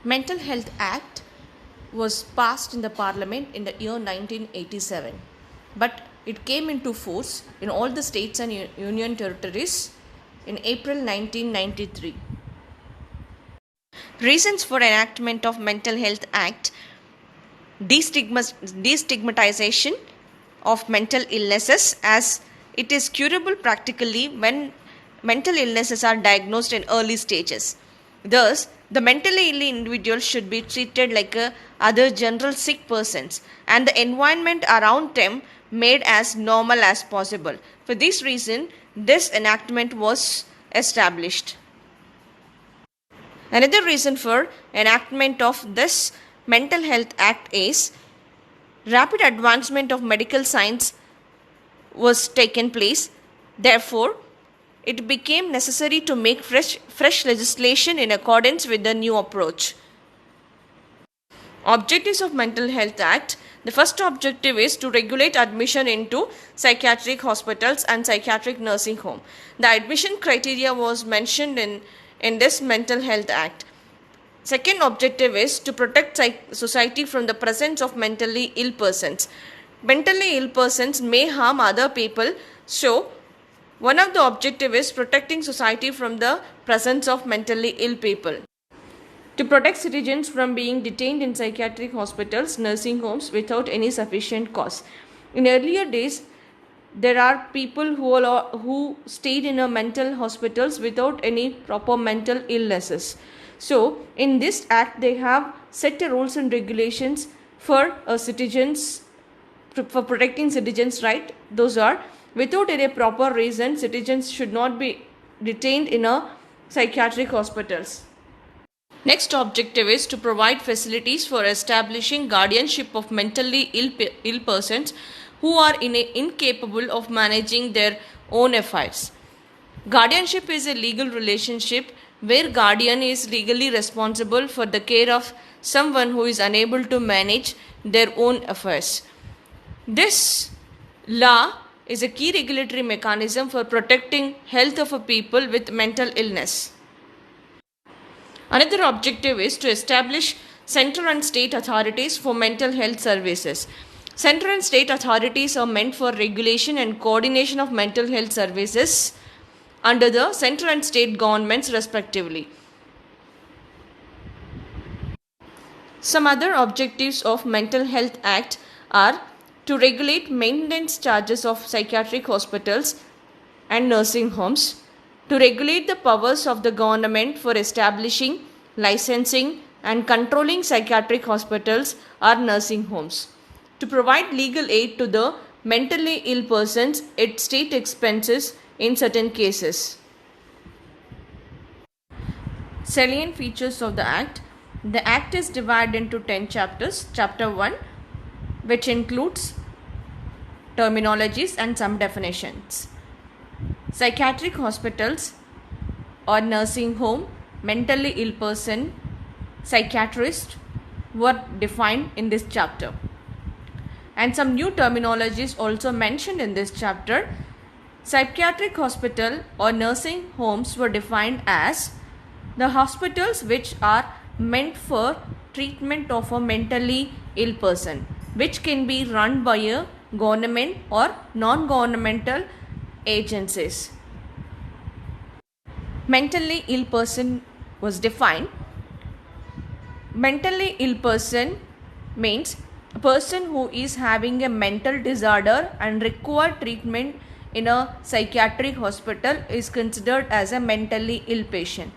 Mental Health Act was passed in the Parliament in the year 1987, but it came into force in all the states and union territories in April 1993. Reasons for enactment of Mental Health Act: destigmatization of mental illnesses, as it is curable practically when mental illnesses are diagnosed in early stages. Thus, the mentally ill individual should be treated like other general sick persons, and the environment around them made as normal as possible. For this reason, this enactment was established. Another reason for enactment of this Mental Health Act is rapid advancement of medical science was taken place. Therefore, it became necessary to make fresh legislation in accordance with the new approach. Objectives of Mental Health Act: the first objective is to regulate admission into psychiatric hospitals and psychiatric nursing home. The admission criteria was mentioned in this Mental Health Act. Second objective is to protect society from the presence of mentally ill persons. Mentally ill persons may harm other people, so one of the objectives is protecting society from the presence of mentally ill people. To protect citizens from being detained in psychiatric hospitals, nursing homes without any sufficient cause. In earlier days, there are people who stayed in a mental hospitals without any proper mental illnesses. So, in this act, they have set the rules and regulations for citizens, for protecting citizens' right. Those are, without any proper reason, citizens should not be detained in a psychiatric hospitals. Next objective is to provide facilities for establishing guardianship of mentally ill persons who are incapable of managing their own affairs. Guardianship is a legal relationship where guardian is legally responsible for the care of someone who is unable to manage their own affairs. This law is a key regulatory mechanism for protecting health of a people with mental illness. Another objective is to establish central and state authorities for mental health services. Central and state authorities are meant for regulation and coordination of mental health services under the central and state governments respectively. Some other objectives of Mental Health Act are to regulate maintenance charges of psychiatric hospitals and nursing homes, to regulate the powers of the government for establishing, licensing and controlling psychiatric hospitals or nursing homes, to provide legal aid to the mentally ill persons at state expenses in certain cases. Salient features of the Act: the Act is divided into 10 chapters. Chapter 1, which includes terminologies and some definitions. Psychiatric hospitals or nursing home, mentally ill person, psychiatrist were defined in this chapter. And some new terminologies also mentioned in this chapter. Psychiatric hospital or nursing homes were defined as the hospitals which are meant for treatment of a mentally ill person, which can be run by a government or non-governmental agencies. Mentally ill person was defined. Mentally ill person means a person who is having a mental disorder and require treatment in a psychiatric hospital is considered as a mentally ill patient.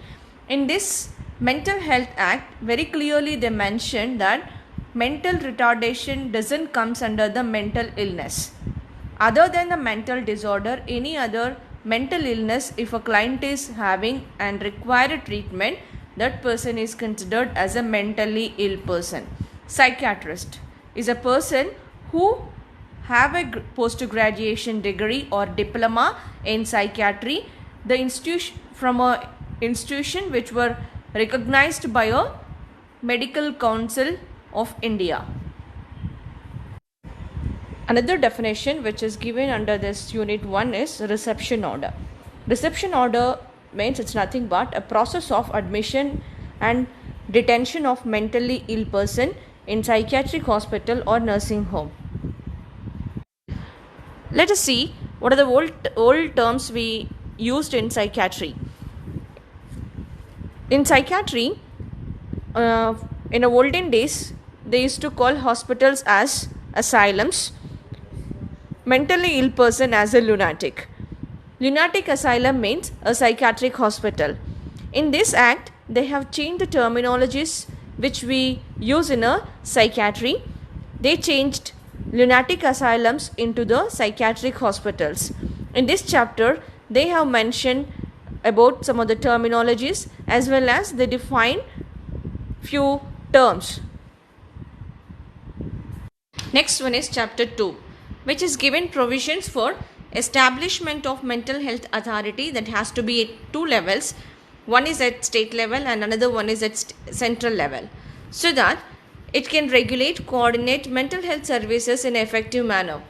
In this Mental Health Act, very clearly they mentioned that mental retardation doesn't comes under the mental illness. Other than the mental disorder, any other mental illness, if a client is having and require treatment, that person is considered as a mentally ill person. Psychiatrist is a person who have a post-graduation degree or diploma in psychiatry, the institution from a institution which were recognized by a Medical Council of India. Another definition which is given under this unit 1 is reception order. Reception order means it's nothing but a process of admission and detention of mentally ill person in psychiatric hospital or nursing home. Let us see what are the old terms we used in psychiatry. In psychiatry, uh, in the olden days, they used to call hospitals as asylums, mentally ill person as a lunatic. Lunatic asylum means a psychiatric hospital. In this act, they have changed the terminologies which we use in a psychiatry. They changed lunatic asylums into the psychiatric hospitals. In this chapter, they have mentioned about some of the terminologies as well as they define few terms. Next one is chapter 2, which is given provisions for establishment of mental health authority that has to be at two levels. One is at state level and another one is at central level, so that it can regulate, coordinate mental health services in an effective manner.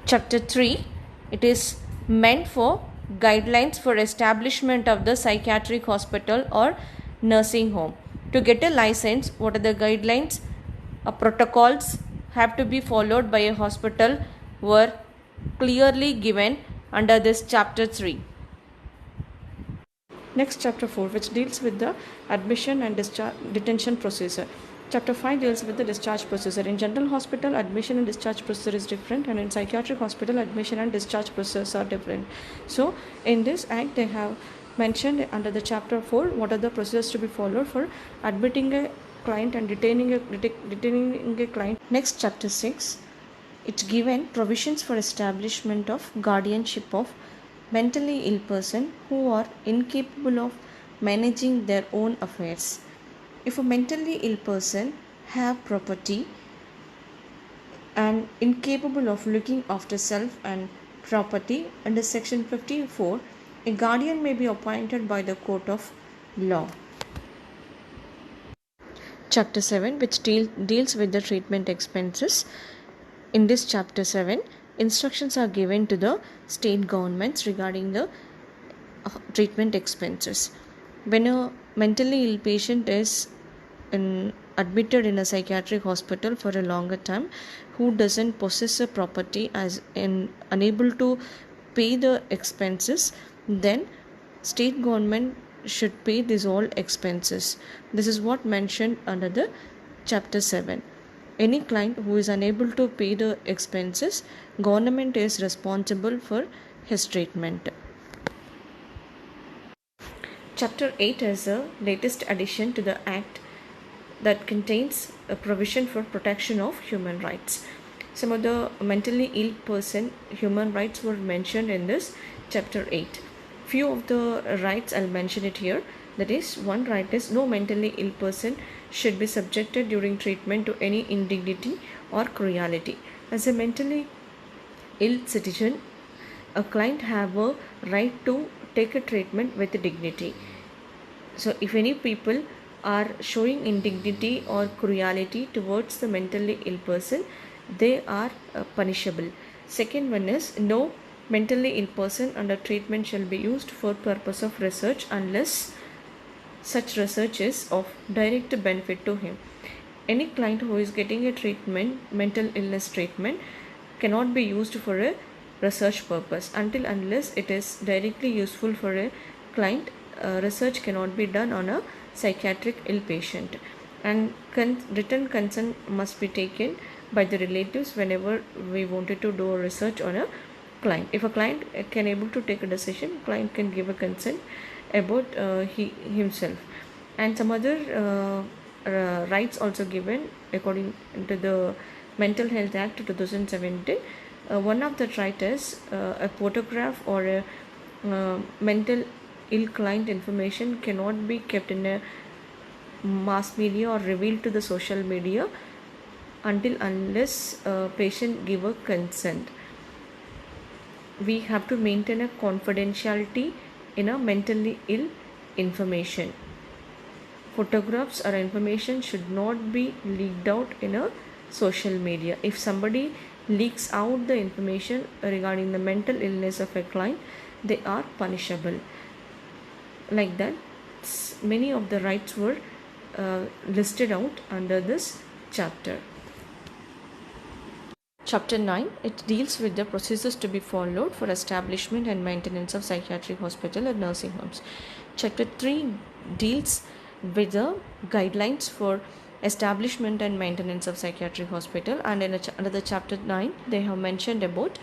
Chapter 3, it is meant for guidelines for establishment of the psychiatric hospital or nursing home. To get a license, what are the guidelines? Protocols have to be followed by a hospital were clearly given under this chapter 3. Next, chapter 4, which deals with the admission and detention procedure. Chapter 5 deals with the discharge procedure. In general hospital, admission and discharge procedure is different, and in psychiatric hospital, admission and discharge procedures are different. So, in this act, they have mentioned under the chapter 4 what are the procedures to be followed for admitting a client and detaining a client. Next, chapter 6, it's given provisions for establishment of guardianship of mentally ill person who are incapable of managing their own affairs. If a mentally ill person have property and incapable of looking after self and property, under section 54, a guardian may be appointed by the court of law. Chapter 7, which deals with the treatment expenses. In this chapter 7, instructions are given to the state governments regarding the treatment expenses. When a mentally ill patient is admitted in a psychiatric hospital for a longer time, who doesn't possess a property as in unable to pay the expenses, then state government should pay these all expenses. This is what mentioned under the chapter 7. Any client who is unable to pay the expenses, government is responsible for his treatment. Chapter 8 is a latest addition to the Act that contains a provision for protection of human rights. Some of the mentally ill person human rights were mentioned in this chapter 8. Few of the rights I'll mention it here. That is, one right is no mentally ill person should be subjected during treatment to any indignity or cruelty. As a mentally ill citizen, a client have a right to take a treatment with dignity. So if any people are showing indignity or cruelty towards the mentally ill person, they are punishable. Second one is, no mentally ill person under treatment shall be used for purpose of research unless such research is of direct benefit to him. Any client who is getting a treatment, mental illness treatment, cannot be used for a research purpose until unless it is directly useful for a client. Research cannot be done on a psychiatric ill patient, and written consent must be taken by the relatives whenever we wanted to do a research on a client. If a client can able to take a decision, client can give a consent about himself. And some other rights also given according to the Mental Health Act 2017. One of the right is a photograph or a mental ill client information cannot be kept in a mass media or revealed to the social media until unless patient give a consent. We have to maintain a confidentiality in a mentally ill information. Photographs or information should not be leaked out in a social media. If somebody leaks out the information regarding the mental illness of a client, they are punishable. Like that, many of the rights were listed out under this chapter. Chapter 9, it deals with the procedures to be followed for establishment and maintenance of psychiatric hospital and nursing homes. Chapter 3 deals with the guidelines for establishment and maintenance of psychiatric hospital, and in another chapter 9 they have mentioned about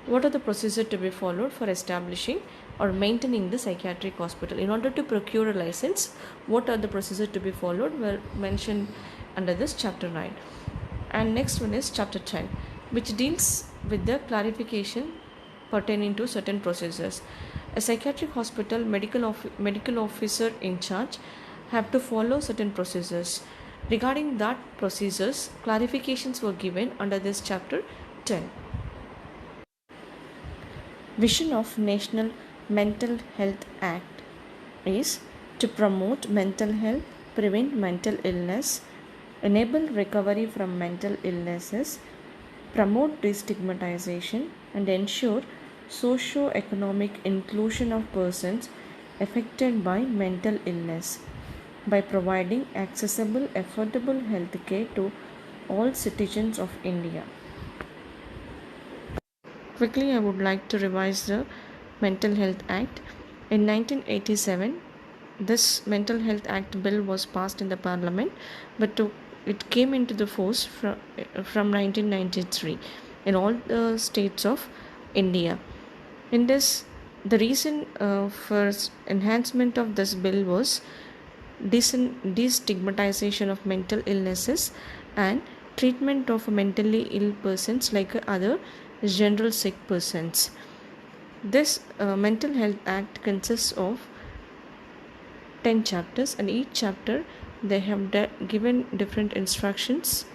what are the procedures to be followed for establishing or maintaining the psychiatric hospital. In order to procure a license, what are the procedures to be followed were mentioned under this chapter 9. And next one is chapter 10, which deals with the clarification pertaining to certain procedures. A psychiatric hospital medical officer in charge have to follow certain procedures. Regarding that procedures, clarifications were given under this chapter 10. Vision of National Mental Health Act is to promote mental health, prevent mental illness, enable recovery from mental illnesses, promote destigmatization, and ensure socio-economic inclusion of persons affected by mental illness by providing accessible, affordable health care to all citizens of India. Quickly, I would like to revise the Mental Health Act. In 1987, this Mental Health Act bill was passed in the Parliament, but it came into the force from 1993 in all the states of India. In this, the reason for enhancement of this bill was destigmatization of mental illnesses and treatment of mentally ill persons like other general sick persons. This Mental Health Act consists of 10 chapters, and each chapter they have given different instructions